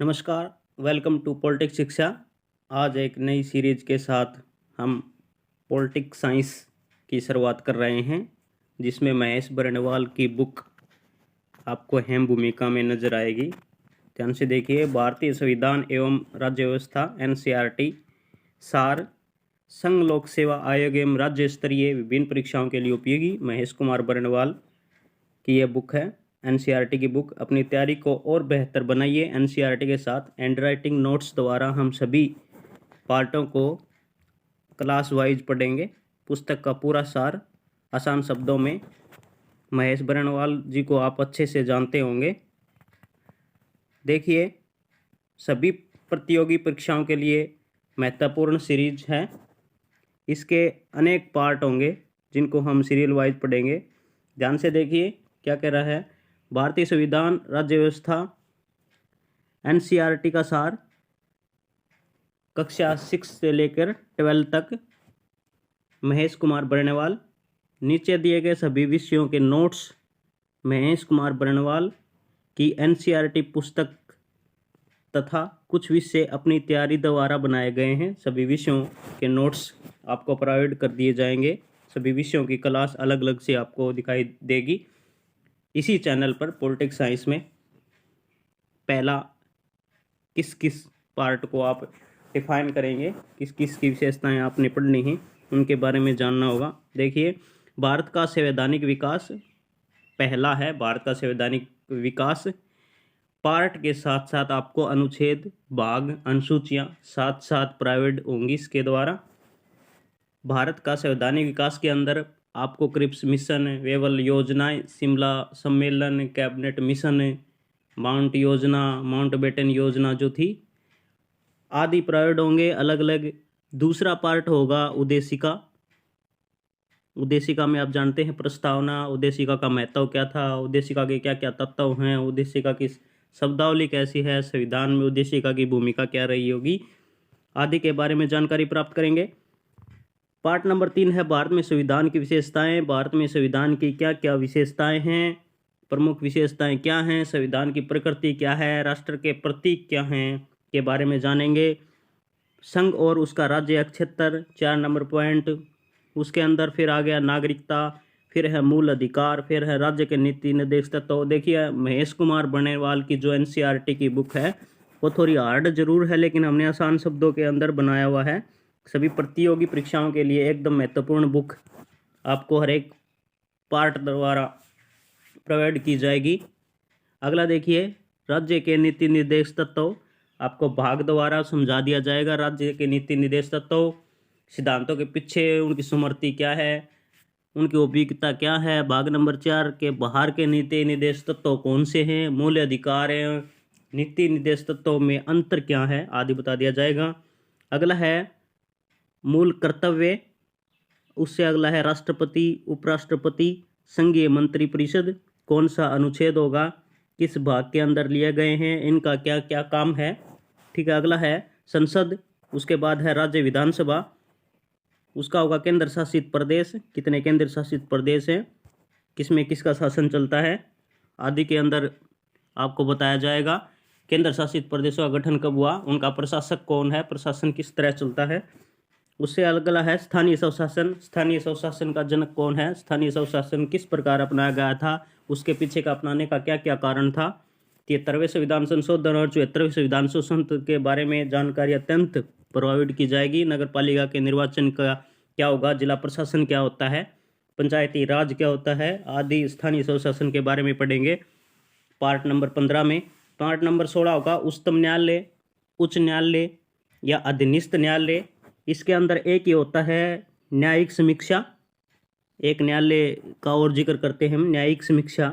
नमस्कार, welcome to politics शिक्षा। आज एक नई सीरीज के साथ हम पॉलिटिक्स साइंस की शुरुआत कर रहे हैं, जिसमें महेश बरनवाल की बुक आपको अहम भूमिका में नजर आएगी। ध्यान से देखिए। भारतीय संविधान एवं राज्य व्यवस्था NCERT सार संघ लोक सेवा आयोग एवं राज्य स्तरीय विभिन्न परीक्षाओं के लिए उपयोगी महेश कुमार बरनवाल की यह बुक है। NCERT की बुक। अपनी तैयारी को और बेहतर बनाइए NCERT के साथ। हैंडराइटिंग नोट्स द्वारा हम सभी पार्टों को क्लास वाइज पढ़ेंगे। पुस्तक का पूरा सार आसान शब्दों में। महेश बरनवाल जी को आप अच्छे से जानते होंगे। देखिए, सभी प्रतियोगी परीक्षाओं के लिए महत्वपूर्ण सीरीज है। इसके अनेक पार्ट होंगे जिनको हम सीरियल वाइज पढ़ेंगे। ध्यान से देखिए क्या कह रहा है। भारतीय संविधान राज्य व्यवस्था NCERT का सार कक्षा 6 से लेकर 12 तक महेश कुमार बरनवाल। नीचे दिए गए सभी विषयों के नोट्स महेश कुमार बरनवाल की NCERT पुस्तक तथा कुछ विषय अपनी तैयारी द्वारा बनाए गए हैं। सभी विषयों के नोट्स आपको प्रोवाइड कर दिए जाएंगे। सभी विषयों की क्लास अलग अलग से आपको दिखाई देगी इसी चैनल पर। पॉलिटिक्स साइंस में पहला किस किस पार्ट को आप डिफाइन करेंगे, किस किस की विशेषताएं आपने पढ़नी है, उनके बारे में जानना होगा। देखिए, भारत का संवैधानिक विकास पहला है। भारत का संवैधानिक विकास पार्ट के साथ साथ आपको अनुच्छेद, भाग, अनुसूचियां साथ साथ प्राइवेट होंगी इसके द्वारा। भारत का संवैधानिक विकास के अंदर आपको क्रिप्स मिशन, वेवल योजनाएं, शिमला सम्मेलन, कैबिनेट मिशन, माउंट योजना, माउंटबेटन योजना जो थी आदि प्राइवेट होंगे अलग अलग। दूसरा पार्ट होगा उद्देशिका। उद्देशिका में आप जानते हैं प्रस्तावना, उद्देशिका का महत्व क्या था, उद्देशिका के क्या क्या तत्व हैं, उद्देशिका की शब्दावली कैसी है, संविधान में उद्देशिका की भूमिका क्या रही होगी आदि के बारे में जानकारी प्राप्त करेंगे। पार्ट नंबर 3 है भारत में संविधान की विशेषताएं। भारत में संविधान की क्या क्या विशेषताएं हैं, प्रमुख विशेषताएं क्या हैं, संविधान की प्रकृति क्या है, राष्ट्र के प्रतीक क्या हैं के बारे में जानेंगे। संघ और उसका राज्य क्षेत्र 4 नंबर पॉइंट। उसके अंदर फिर आ गया नागरिकता, फिर है मूल अधिकार, फिर है राज्य के नीति निर्देश तत्व। देखिए, महेश कुमार बरनवाल की जो NCERT की बुक है वो थोड़ी हार्ड जरूर है, लेकिन हमने आसान शब्दों के अंदर बनाया हुआ है। सभी प्रतियोगी परीक्षाओं के लिए एकदम महत्वपूर्ण बुक आपको हर एक पार्ट द्वारा प्रोवाइड की जाएगी। अगला देखिए, राज्य के नीति निर्देश तत्व आपको भाग द्वारा समझा दिया जाएगा। राज्य के नीति निर्देश तत्व, सिद्धांतों के पीछे उनकी सुमति क्या है, उनकी उपयोगिता क्या है। भाग नंबर 4 के बाहर के नीति निर्देश तत्व कौन से हैं, मूल अधिकार है, नीति निर्देश तत्वों में अंतर क्या है आदि बता दिया जाएगा। अगला है मूल कर्तव्य। उससे अगला है राष्ट्रपति, उपराष्ट्रपति, संघीय मंत्री परिषद, कौन सा अनुच्छेद होगा, किस भाग के अंदर लिए गए हैं, इनका क्या क्या काम है। ठीक है। अगला है संसद। उसके बाद है राज्य विधानसभा। उसका होगा केंद्र शासित प्रदेश, कितने केंद्र शासित प्रदेश हैं, किसमें किसका शासन चलता है आदि के अंदर आपको बताया जाएगा। केंद्र शासित प्रदेशों का गठन कब हुआ, उनका प्रशासक कौन है, प्रशासन किस तरह चलता है। उससे अगला है स्थानीय स्वशासन। स्थानीय स्वशासन का जनक कौन है, स्थानीय स्वशासन किस प्रकार अपनाया गया था, उसके पीछे का अपनाने का क्या क्या कारण था। 73वें संविधान संशोधन और 74वें संविधान संशोधन के बारे में जानकारी अत्यंत प्रोवाइड की जाएगी। नगर पालिका के निर्वाचन का क्या होगा, जिला प्रशासन क्या होता है, पंचायती राज क्या होता है आदि स्थानीय स्वशासन के बारे में पढ़ेंगे पार्ट नंबर 15 में। पार्ट नंबर 16 होगा उच्चतम न्यायालय, उच्च न्यायालय या अधीनस्थ न्यायालय। इसके अंदर एक ही होता है न्यायिक समीक्षा। एक न्यायालय का और जिक्र करते हैं हम, न्यायिक समीक्षा।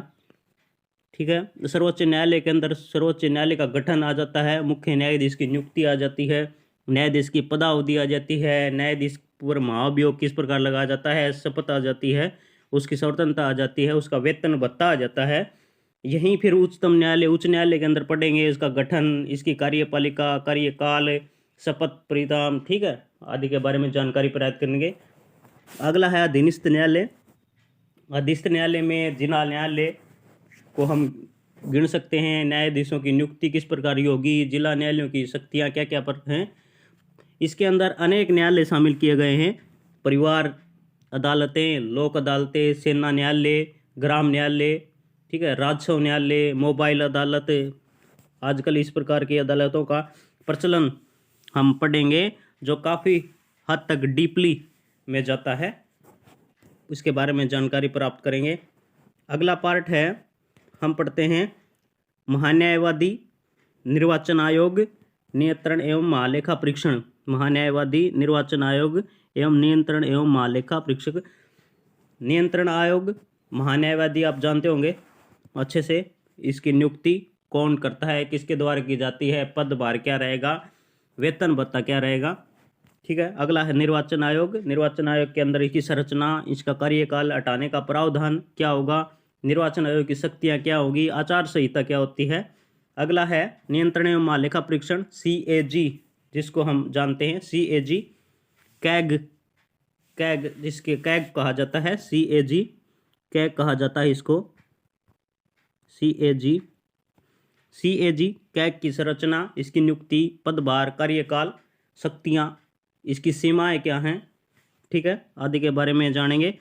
ठीक है। सर्वोच्च न्यायालय के अंदर सर्वोच्च न्यायालय का गठन आ जाता है, मुख्य न्यायाधीश की नियुक्ति आ जाती है, न्यायाधीश की पदावधि आ जाती है, न्यायाधीश पर महाभियोग किस प्रकार लगाया जाता है, शपथ आ जाती है, उसकी स्वतंत्रता आ जाती है, उसका वेतन भत्ता आ जाता है। यहीं फिर उच्चतम न्यायालय, उच्च न्यायालय के अंदर पढ़ेंगे इसका गठन, इसकी कार्यपालिका, कार्यकाल, शपथ परिणाम, ठीक है, आदि के बारे में जानकारी प्राप्त करेंगे। अगला है अधीनस्थ न्यायालय। अधीनस्थ न्यायालय में जिला न्यायालय को हम गिन सकते हैं। न्यायाधीशों की नियुक्ति किस प्रकार की होगी, जिला न्यायालयों की शक्तियाँ क्या क्या पर हैं। इसके अंदर अनेक न्यायालय शामिल किए गए हैं। परिवार अदालतें, लोक अदालतें, सेना न्यायालय, ग्राम न्यायालय, ठीक है, राजस्व न्यायालय, मोबाइल अदालत। आजकल इस प्रकार की अदालतों का प्रचलन हम पढ़ेंगे, जो काफ़ी हद तक डीपली में जाता है। उसके बारे में जानकारी प्राप्त करेंगे। अगला पार्ट है, हम पढ़ते हैं महान्यायवादी, निर्वाचन आयोग, नियंत्रण एवं महालेखा परीक्षण। महान्यायवादी, निर्वाचन आयोग एवं नियंत्रण एवं महालेखा परीक्षक। नियंत्रण आयोग, महान्यायवादी आप जानते होंगे अच्छे से। इसकी नियुक्ति कौन करता है, किसके द्वारा की जाती है, पदभार क्या रहेगा, वेतन भत्ता क्या रहेगा, ठीक है। अगला है निर्वाचन आयोग। निर्वाचन आयोग के अंदर इसकी संरचना, इसका कार्यकाल, हटाने का प्रावधान क्या होगा, निर्वाचन आयोग की शक्तियाँ क्या होगी, आचार संहिता क्या होती है। अगला है नियंत्रण एवं महालेखा परीक्षण, CAG, जिसको हम जानते हैं CAG, कैग जिसके कैग कहा जाता है, CAG कैग कहा जाता है इसको, CAG कैग की संरचना, इसकी नियुक्ति, पदभार, कार्यकाल, शक्तियाँ, इसकी सीमाएं क्या हैं, ठीक है, आदि के बारे में जानेंगे।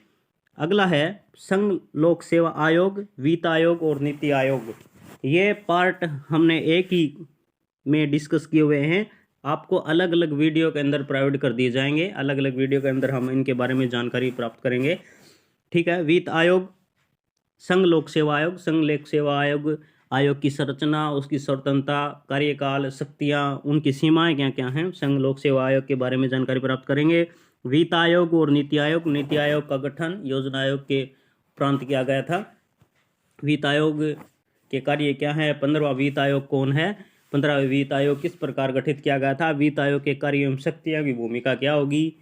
अगला है संघ लोक सेवा आयोग, वित्त आयोग और नीति आयोग। ये पार्ट हमने एक ही में डिस्कस किए हुए हैं, आपको अलग अलग वीडियो के अंदर प्रोवाइड कर दिए जाएंगे। अलग अलग वीडियो के अंदर हम इनके बारे में जानकारी प्राप्त करेंगे, ठीक है। वित्त आयोग, संघ लोक सेवा आयोग। संघ लोक सेवा आयोग की संरचना, उसकी स्वतंत्रता, कार्यकाल, शक्तियाँ, उनकी सीमाएं क्या क्या हैं, संघ लोक सेवा आयोग के बारे में जानकारी प्राप्त करेंगे। वित्त आयोग और नीति आयोग। नीति आयोग का गठन योजना आयोग के उपरांत किया गया था। वित्त आयोग के कार्य क्या है, 15वां वित्त आयोग कौन है, 15वां वित्त आयोग किस प्रकार गठित किया गया था, वित्त आयोग के कार्य एवं शक्तियाँ की भूमिका क्या होगी,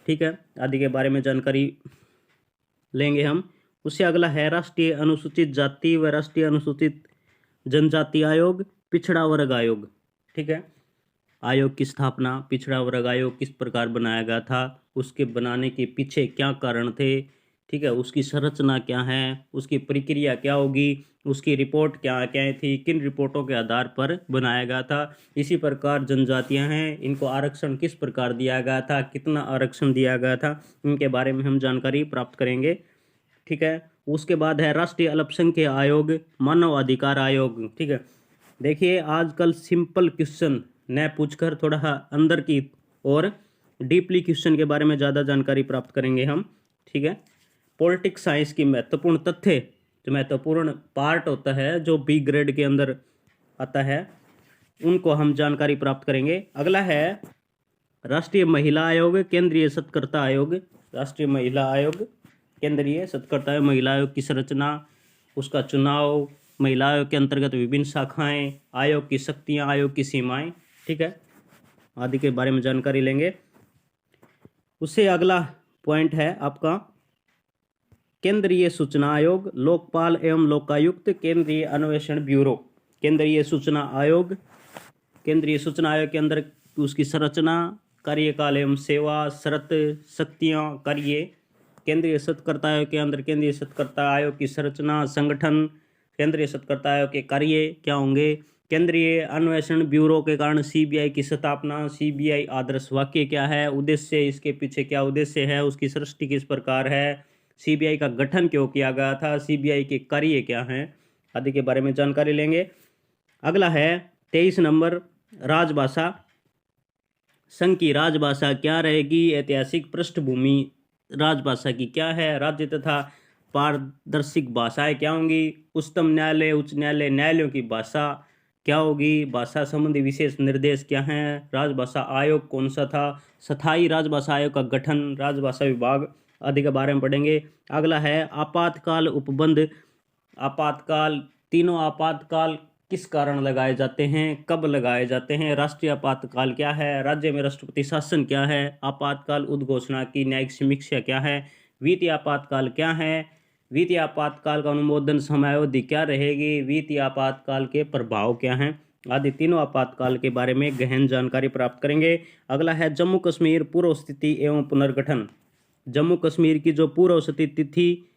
ठीक है, आदि के बारे में जानकारी लेंगे हम। उससे अगला है राष्ट्रीय अनुसूचित जाति व राष्ट्रीय अनुसूचित जनजाति आयोग, पिछड़ा वर्ग आयोग, ठीक है। आयोग की स्थापना, पिछड़ा वर्ग आयोग किस प्रकार बनाया गया था, उसके बनाने के पीछे क्या कारण थे, ठीक है, उसकी संरचना क्या है, उसकी प्रक्रिया क्या होगी, उसकी रिपोर्ट क्या क्या थी, किन रिपोर्टों के आधार पर बनाया गया था। इसी प्रकार जनजातियां हैं, इनको आरक्षण किस प्रकार दिया गया था, कितना आरक्षण दिया गया था, इनके बारे में हम जानकारी प्राप्त करेंगे, ठीक है। उसके बाद है राष्ट्रीय अल्पसंख्यक आयोग, मानव अधिकार आयोग, ठीक है। देखिए आजकल सिंपल क्वेश्चन न पूछकर थोड़ा अंदर की और डीपली क्वेश्चन के बारे में ज़्यादा जानकारी प्राप्त करेंगे हम, ठीक है। पॉलिटिक्स साइंस की महत्वपूर्ण तथ्य, जो महत्वपूर्ण पार्ट होता है, जो B ग्रेड के अंदर आता है, उनको हम जानकारी प्राप्त करेंगे। अगला है राष्ट्रीय महिला आयोग, केंद्रीय सत्कर्ता आयोग। राष्ट्रीय महिला आयोग, केंद्रीय सत्कर्ता आयोग, महिला आयोग की संरचना, उसका चुनाव, महिला आयोग के अंतर्गत विभिन्न शाखाएं, आयोग की शक्तियां, आयोग की सीमाएं, ठीक है, आदि के बारे में जानकारी लेंगे। उससे अगला पॉइंट है आपका केंद्रीय सूचना आयोग, लोकपाल एवं लोकायुक्त, केंद्रीय अन्वेषण ब्यूरो। केंद्रीय सूचना आयोग, केंद्रीय सूचना आयोग के अंदर उसकी संरचना, कार्यकाल एवं सेवा, शर्त, शक्तियां, कार्य। केंद्रीय सत्कर्ता आयोग के अंदर केंद्रीय सत्कर्ता आयोग की संरचना, संगठन, केंद्रीय सत्कर्ता आयोग के कार्य क्या होंगे। केंद्रीय अन्वेषण ब्यूरो के कारण CBI की स्थापना, CBI आदर्श वाक्य क्या है, उद्देश्य, इसके पीछे क्या उद्देश्य है, उसकी सृष्टि किस प्रकार है, CBI का गठन क्यों किया गया था, CBI के कार्य क्या हैं, आदि के बारे में जानकारी लेंगे। अगला है 23 नंबर राजभाषा। संघ की राजभाषा क्या रहेगी, ऐतिहासिक पृष्ठभूमि राजभाषा की क्या है, राज्य तथा पारदर्शिक भाषाएं क्या होंगी, उच्चतम न्यायालय, उच्च न्यायालय, न्यायालयों की भाषा क्या होगी, भाषा संबंधी विशेष निर्देश क्या हैं, राजभाषा आयोग कौन सा था, स्थायी राजभाषा आयोग का गठन, राजभाषा विभाग, आदि के बारे में पढ़ेंगे। अगला है आपातकाल उपबंध। आपातकाल, तीनों आपातकाल किस कारण लगाए जाते हैं, कब लगाए जाते हैं, राष्ट्रीय आपातकाल क्या है, राज्य में राष्ट्रपति शासन क्या है, आपातकाल उद्घोषणा की न्यायिक समीक्षा क्या है, वित्तीय आपातकाल क्या है, वित्तीय आपातकाल का अनुमोदन समयावधि क्या रहेगी, वित्तीय आपातकाल के प्रभाव क्या हैं, आदि तीनों आपातकाल के बारे में गहन जानकारी प्राप्त करेंगे। अगला है जम्मू कश्मीर पूर्व स्थिति एवं पुनर्गठन। जम्मू कश्मीर की जो पूर्व स्थिति थी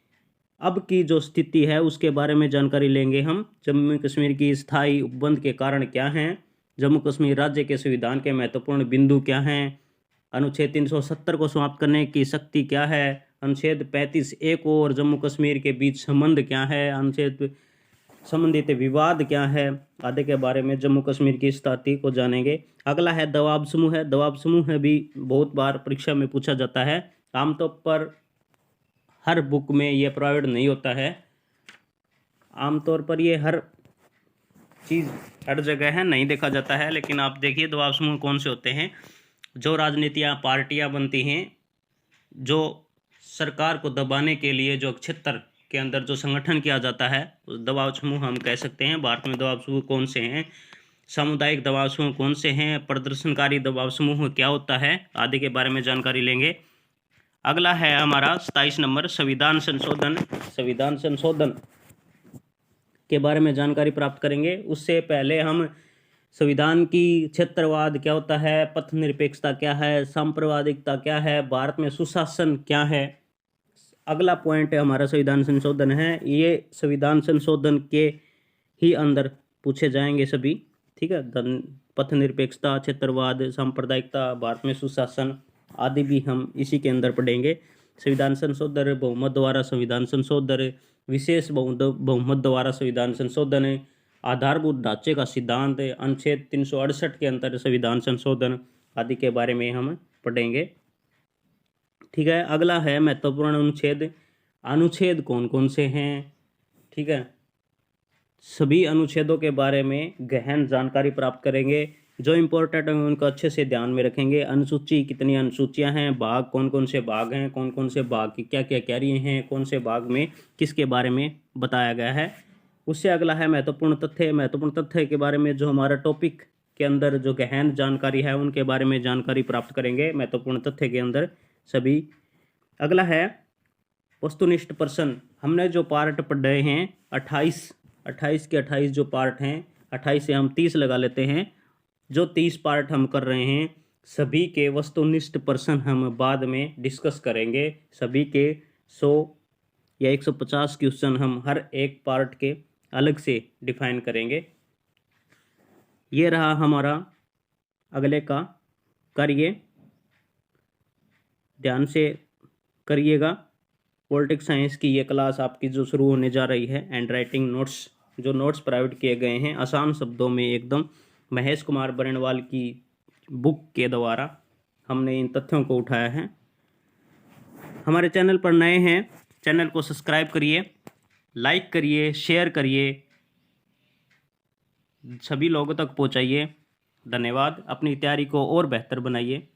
अब की जो स्थिति है उसके बारे में जानकारी लेंगे हम। जम्मू कश्मीर की स्थायी उपबंध के कारण क्या हैं, जम्मू कश्मीर राज्य के संविधान के महत्वपूर्ण बिंदु क्या हैं, अनुच्छेद 370 को समाप्त करने की शक्ति क्या है, अनुच्छेद 35(a) को और जम्मू कश्मीर के बीच संबंध क्या है, अनुच्छेद संबंधित विवाद क्या है आदि के बारे में जम्मू कश्मीर की स्थिति को जानेंगे। अगला है दबाव समूह है। दबाव समूह है भी बहुत बार परीक्षा में पूछा जाता है। आमतौर पर हर बुक में ये प्रोवाइड नहीं होता है, आमतौर पर ये हर चीज़ हर जगह है नहीं देखा जाता है। लेकिन आप देखिए दबाव समूह कौन से होते हैं। जो राजनीतियाँ पार्टियाँ बनती हैं, जो सरकार को दबाने के लिए जो क्षेत्र के अंदर जो संगठन किया जाता है उस दबाव समूह हम कह सकते हैं। भारत में दबाव समूह कौन से हैं, सामुदायिक दबाव समूह कौन से हैं, प्रदर्शनकारी दबाव समूह क्या होता है आदि के बारे में जानकारी लेंगे। अगला है हमारा 27 नंबर संविधान संशोधन। संविधान संशोधन के बारे में जानकारी प्राप्त करेंगे। उससे पहले हम संविधान की क्षेत्रवाद क्या होता है, पथ निरपेक्षता क्या है, सांप्रदायिकता क्या है, भारत में सुशासन क्या है। अगला पॉइंट है हमारा संविधान संशोधन है। ये संविधान संशोधन के ही अंदर पूछे जाएंगे सभी, ठीक है। पथ निरपेक्षता, क्षेत्रवाद, सांप्रदायिकता, भारत में सुशासन आदि भी हम इसी के अंदर पढ़ेंगे। संविधान संशोधन, बहुमत द्वारा संविधान संशोधन, विशेष बहुमत द्वारा संविधान संशोधन, आधारभूत ढांचे का सिद्धांत, अनुच्छेद 368 के अंतर संविधान संशोधन आदि के बारे में हम पढ़ेंगे, ठीक है। अगला है महत्वपूर्ण अनुच्छेद। अनुच्छेद कौन कौन से हैं, ठीक है। सभी अनुच्छेदों के बारे में गहन जानकारी प्राप्त करेंगे। जो इम्पोर्टेंट है उनको अच्छे से ध्यान में रखेंगे। अनुसूची कितनी अनुसूचियां हैं, भाग कौन कौन से भाग हैं, कौन कौन से भाग की क्या क्या कार्य हैं, कौन से भाग में किसके बारे में बताया गया है। उससे अगला है महत्वपूर्ण तथ्य। महत्वपूर्ण तथ्य के बारे में जो हमारा टॉपिक के अंदर जो गहन जानकारी है उनके बारे में जानकारी प्राप्त करेंगे महत्वपूर्ण तथ्य के अंदर सभी। अगला है वस्तुनिष्ठ प्रश्न। हमने जो पार्ट पढ़े हैं 28 के 28 जो पार्ट हैं, 28 से हम 30 लगा लेते हैं। जो 30 पार्ट हम कर रहे हैं सभी के वस्तुनिष्ठ प्रश्न हम बाद में डिस्कस करेंगे। सभी के 100 या 150 क्वेश्चन हम हर एक पार्ट के अलग से डिफाइन करेंगे। ये रहा हमारा अगले का कार्य, ध्यान से करिएगा। पॉलिटिक्स साइंस की ये क्लास आपकी जो शुरू होने जा रही है, हैंड राइटिंग नोट्स, जो नोट्स प्रोवाइड किए गए हैं आसान शब्दों में एकदम महेश कुमार बरनवाल की बुक के द्वारा हमने इन तथ्यों को उठाया है। हमारे चैनल पर नए हैं, चैनल को सब्सक्राइब करिए, लाइक करिए, शेयर करिए, सभी लोगों तक पहुंचाइए। धन्यवाद। अपनी तैयारी को और बेहतर बनाइए।